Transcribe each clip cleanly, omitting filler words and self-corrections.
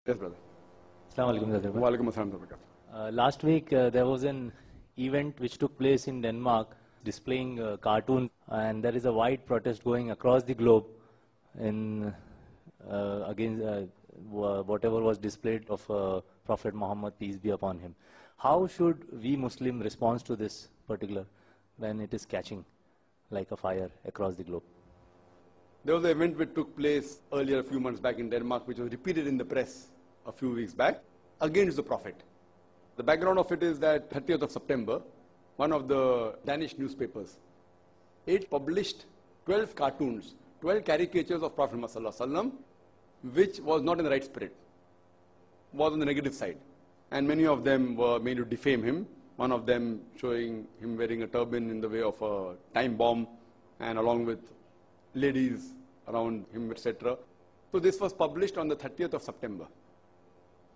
Yes, brother. Assalamu alaikum. Walaikum assalam. Last week there was an event which took place in Denmark displaying cartoon, and there is a wide protest going across the globe in against whatever was displayed of Prophet Muhammad, peace be upon him. How should we Muslim respond to this particular when it is catching like a fire across the globe? There was an event which took place earlier, a few months back in Denmark, which was repeated in the press a few weeks back, against the Prophet. The background of it is that 30th of September, one of the Danish newspapers, it published 12 cartoons, 12 caricatures of Prophet Muhammad, which was not in the right spirit, was on the negative side. And many of them were made to defame him. One of them showing him wearing a turban in the way of a time bomb, and along with ladies around him, etc. So this was published on the 30th of September.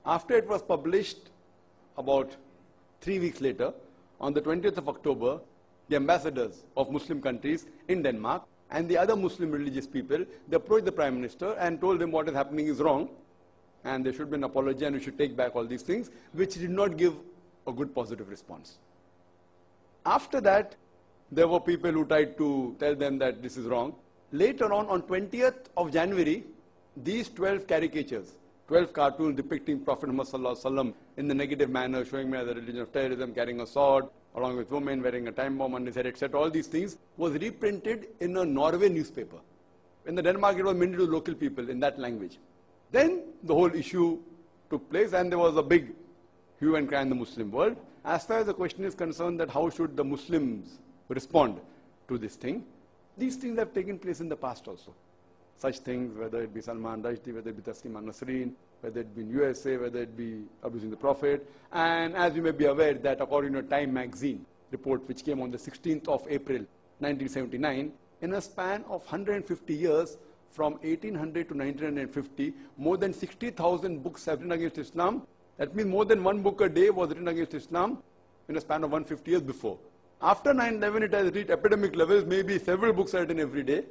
After it was published, about 3 weeks later, on the 20th of October, the ambassadors of Muslim countries in Denmark and the other Muslim religious people, they approached the Prime Minister and told him what is happening is wrong, and there should be an apology and we should take back all these things, which did not give a good positive response. After that, there were people who tried to tell them that this is wrong. Later on 20th of January, these 12 caricatures, 12 cartoons depicting Prophet Muhammad in the negative manner, showing me the religion of terrorism, carrying a sword, along with women, wearing a time bomb on his head, etc. All these things was reprinted in a Norway newspaper. In the Denmark, it was mainly to local people in that language. Then the whole issue took place, and there was a big hue and cry in the Muslim world. As far as the question is concerned that how should the Muslims respond to this thing, these things have taken place in the past also. Such things, whether it be Salman Rushdie, whether it be Taslima Nasreen, whether it be in USA, whether it be abusing the Prophet. And as you may be aware that according to a Time magazine report which came on the 16th of April 1979, in a span of 150 years, from 1800 to 1950, more than 60,000 books have written against Islam. That means more than one book a day was written against Islam in a span of 150 years before. After 9/11, it has reached epidemic levels. Maybe several books are written every day,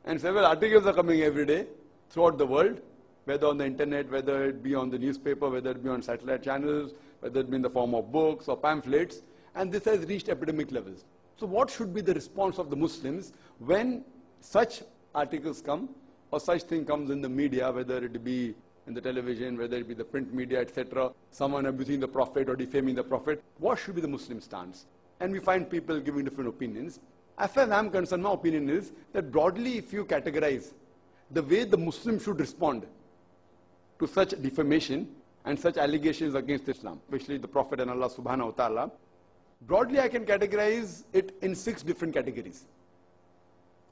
and several articles are coming every day throughout the world, whether on the internet, whether it be on the newspaper, whether it be on satellite channels, whether it be in the form of books or pamphlets, and this has reached epidemic levels. So what should be the response of the Muslims when such articles come or such thing comes in the media, whether it be in the television, whether it be the print media, etc., someone abusing the Prophet or defaming the Prophet? What should be the Muslim stance? And we find people giving different opinions. As far as I'm concerned, my opinion is that broadly, if you categorize the way the Muslim should respond to such defamation and such allegations against Islam, especially the Prophet and Allah subhanahu wa ta'ala, broadly I can categorize it in 6 different categories.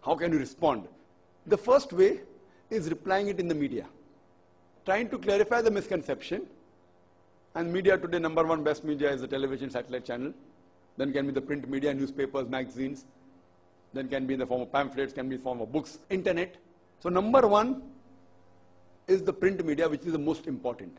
How can you respond? The first way is replying it in the media, trying to clarify the misconception. And media today, number one best media is the television, satellite channel. Then can be the print media, newspapers, magazines. Then can be in the form of pamphlets, can be in the form of books, internet. So number one is the print media, which is the most important.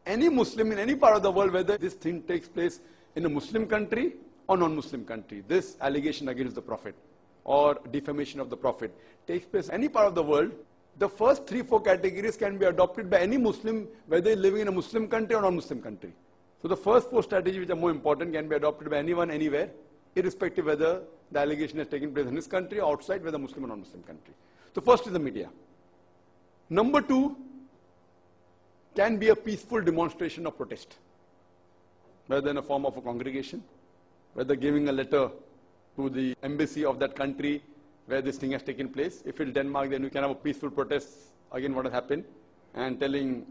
Any Muslim in any part of the world, whether this thing takes place in a Muslim country or non-Muslim country, this allegation against the Prophet or defamation of the Prophet takes place in any part of the world, the first 3-4 categories can be adopted by any Muslim, whether living in a Muslim country or non-Muslim country. So the first 4 strategies which are more important can be adopted by anyone, anywhere, irrespective whether the allegation has taken place in his country or outside, whether Muslim or non-Muslim country. So first is the media. Number 2 can be a peaceful demonstration of protest, whether in a form of a congregation, whether giving a letter to the embassy of that country where this thing has taken place. If it's Denmark, then you can have a peaceful protest against what has happened and telling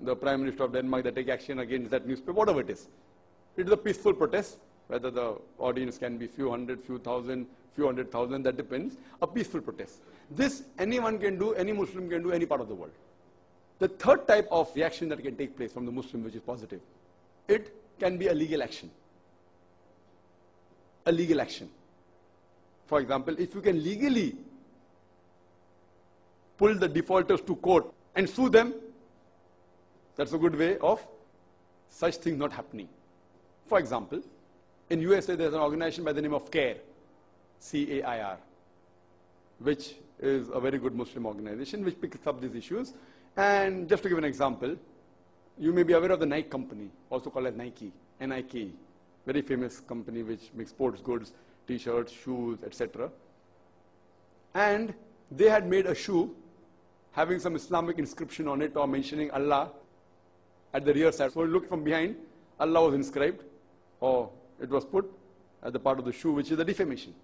the Prime Minister of Denmark that take action against that newspaper, whatever it is. It is a peaceful protest, whether the audience can be few hundred, few thousand, few 100,000, that depends. A peaceful protest. This anyone can do, any Muslim can do, any part of the world. The third type of reaction that can take place from the Muslim, which is positive, it can be a legal action. A legal action. For example, if you can legally pull the defaulters to court and sue them, that's a good way of such things not happening. For example, in USA there's an organization by the name of CAIR, C-A-I-R, which is a very good Muslim organization which picks up these issues. And just to give an example, You may be aware of the Nike company, also called as Nike, Nike, very famous company which makes sports goods, t-shirts, shoes, etc. And they had made a shoe having some Islamic inscription on it or mentioning Allah at the rear side. So you look from behind, Allah was inscribed, or it was put at the part of the shoe, which is a defamation.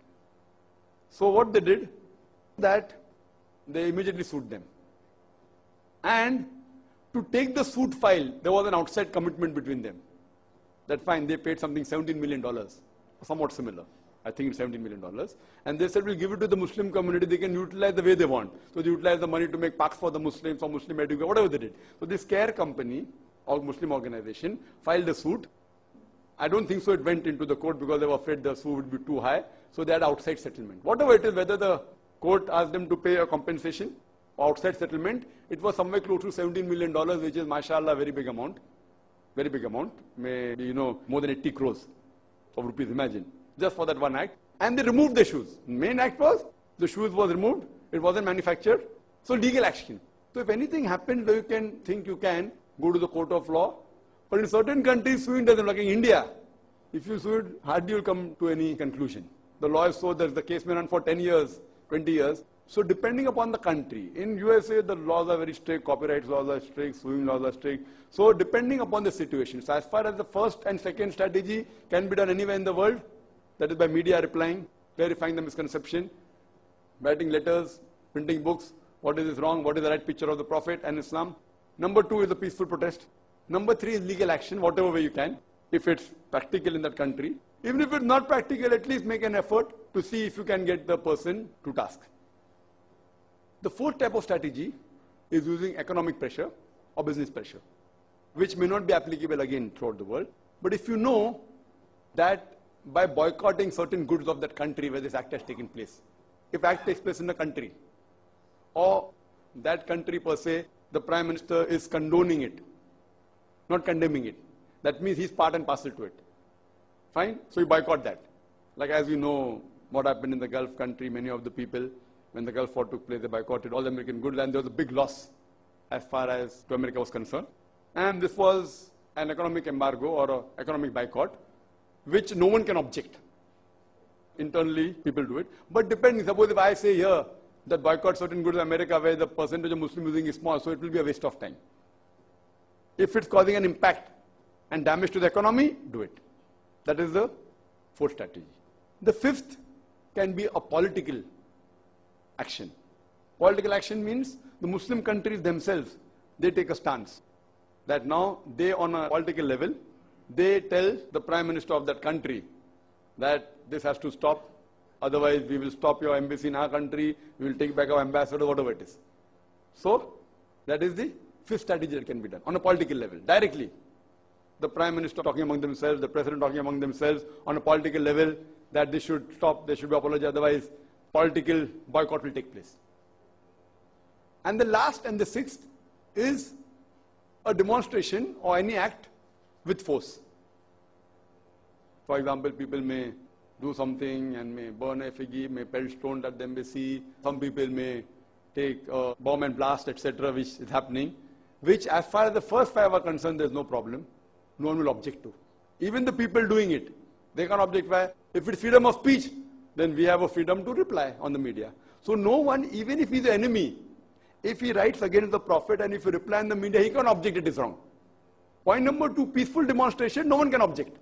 So what they did, that they immediately sued them. And to take the suit file, there was an outside commitment between them. That fine, they paid something $17 million, somewhat similar. I think it's $17 million. And they said, we'll give it to the Muslim community, they can utilize the way they want. So they utilize the money to make parks for the Muslims or Muslim education, whatever they did. So this CARE company, or Muslim organization, filed a suit. I don't think so it went into the court because they were afraid the suit would be too high. So they had outside settlement. Whatever it is, whether the court asked them to pay a compensation or outside settlement, it was somewhere close to $17 million, which is, mashallah, very big amount. Very big amount. Maybe, more than 80 crores of rupees, imagine. Just for that one act. And they removed the shoes. Main act was, the shoes was removed. It wasn't manufactured. So legal action. So if anything happens, you can think you can go to the court of law. But in certain countries, suing doesn't, like in India, if you sue it, hardly you'll come to any conclusion. The law is so that the case may run for 10 years, 20 years. So depending upon the country, in USA, the laws are very strict, copyright laws are strict, suing laws are strict. So depending upon the situation. So as far as the first and second strategy can be done anywhere in the world, that is by media replying, clarifying the misconception, writing letters, printing books, what is wrong, what is the right picture of the Prophet and Islam. Number 2 is a peaceful protest. Number 3 is legal action, whatever way you can, if it's practical in that country. Even if it's not practical, at least make an effort to see if you can get the person to task. The fourth type of strategy is using economic pressure or business pressure, which may not be applicable again throughout the world. But if you know that by boycotting certain goods of that country where this act has taken place, if act takes place in the country, or that country per se, the Prime Minister is condoning it, not condemning it, that means he's part and parcel to it. Fine? So you boycott that. Like as you know what happened in the Gulf country, many of the people, when the Gulf War took place, they boycotted all the American goods, and there was a big loss as far as to America was concerned. And this was an economic embargo or an economic boycott, which no one can object. Internally, people do it. But depending, suppose if I say here that boycott certain goods in America where the percentage of Muslim using is small, so it will be a waste of time. If it's causing an impact and damage to the economy, do it. That is the fourth strategy. The fifth can be a political action. Political action means the Muslim countries themselves, they take a stance that now they on a political level, they tell the Prime Minister of that country that this has to stop, otherwise we will stop your embassy in our country, we will take back our ambassador, whatever it is. So that is the fifth strategy that can be done on a political level, directly. The Prime Minister talking among themselves, the President talking among themselves on a political level that they should stop, they should be apologized, otherwise political boycott will take place. And the last and the sixth is a demonstration or any act with force. For example, people may do something and may burn effigy, may pelt stones at the embassy. Some people may take a bomb and blast, etc., which is happening, which as far as the first five are concerned, there's no problem. No one will object to. Even the people doing it, they can't object. Why? If it's freedom of speech, then we have a freedom to reply on the media. So no one, even if he's the enemy, if he writes against the Prophet and if you reply in the media, he can't object it is wrong. Point number 2, peaceful demonstration, no one can object.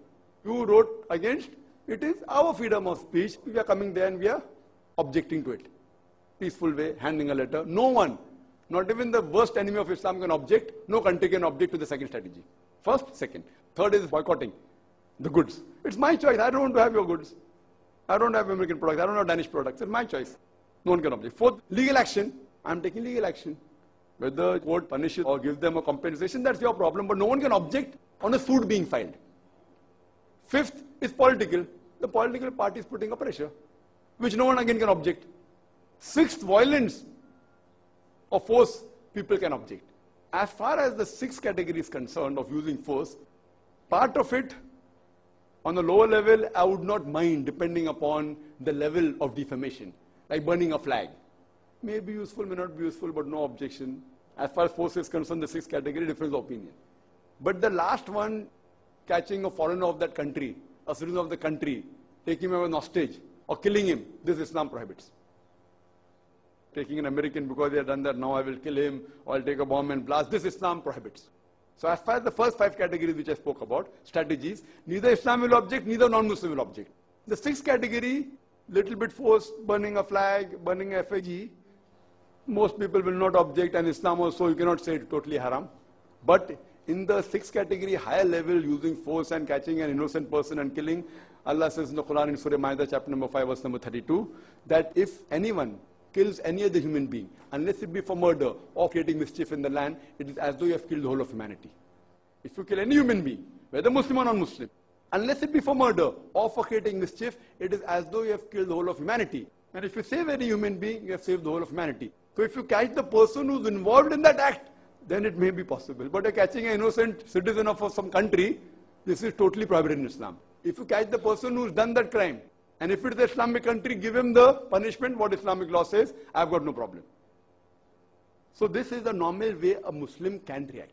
You wrote against, it is our freedom of speech. We are coming there and we are objecting to it. Peaceful way, handing a letter. No one, not even the worst enemy of Islam can object. No country can object to the second strategy. First, second. Third is boycotting the goods. It's my choice. I don't want to have your goods. I don't have American products. I don't have Danish products. It's my choice. No one can object. Fourth, legal action. I'm taking legal action. Whether the court punishes or gives them a compensation, that's your problem. But no one can object on a suit being filed. Fifth is political. The political party is putting a pressure, which no one again can object. Sixth, violence or force, people can object. As far as the sixth category is concerned of using force, part of it on the lower level, I would not mind depending upon the level of defamation, like burning a flag. May be useful, may not be useful, but no objection. As far as force is concerned, the sixth category, difference of opinion. But the last one, catching a foreigner of that country, a citizen of the country, taking him as an hostage or killing him, this Islam prohibits. Taking an American because they have done that, now I will kill him, or I'll take a bomb and blast, this Islam prohibits. So as far as the first 5 categories which I spoke about, strategies, neither Islam will object, neither non-Muslim will object. The 6th category, little bit force, burning a flag, burning a effigy, most people will not object, and Islam also, you cannot say it's totally haram. But in the 6th category, higher level, using force and catching an innocent person and killing, Allah says in the Quran in Surah Ma'idah, chapter number 5, verse number 32, that if anyone kills any other human being, unless it be for murder or creating mischief in the land, it is as though you have killed the whole of humanity. If you kill any human being, whether Muslim or non-Muslim, unless it be for murder or for creating mischief, it is as though you have killed the whole of humanity. And if you save any human being, you have saved the whole of humanity. So if you catch the person who's involved in that act, then it may be possible. But catching an innocent citizen of some country, this is totally prohibited in Islam. If you catch the person who's done that crime, and if it's the Islamic country, give him the punishment, what Islamic law says, I've got no problem. So this is the normal way a Muslim can react.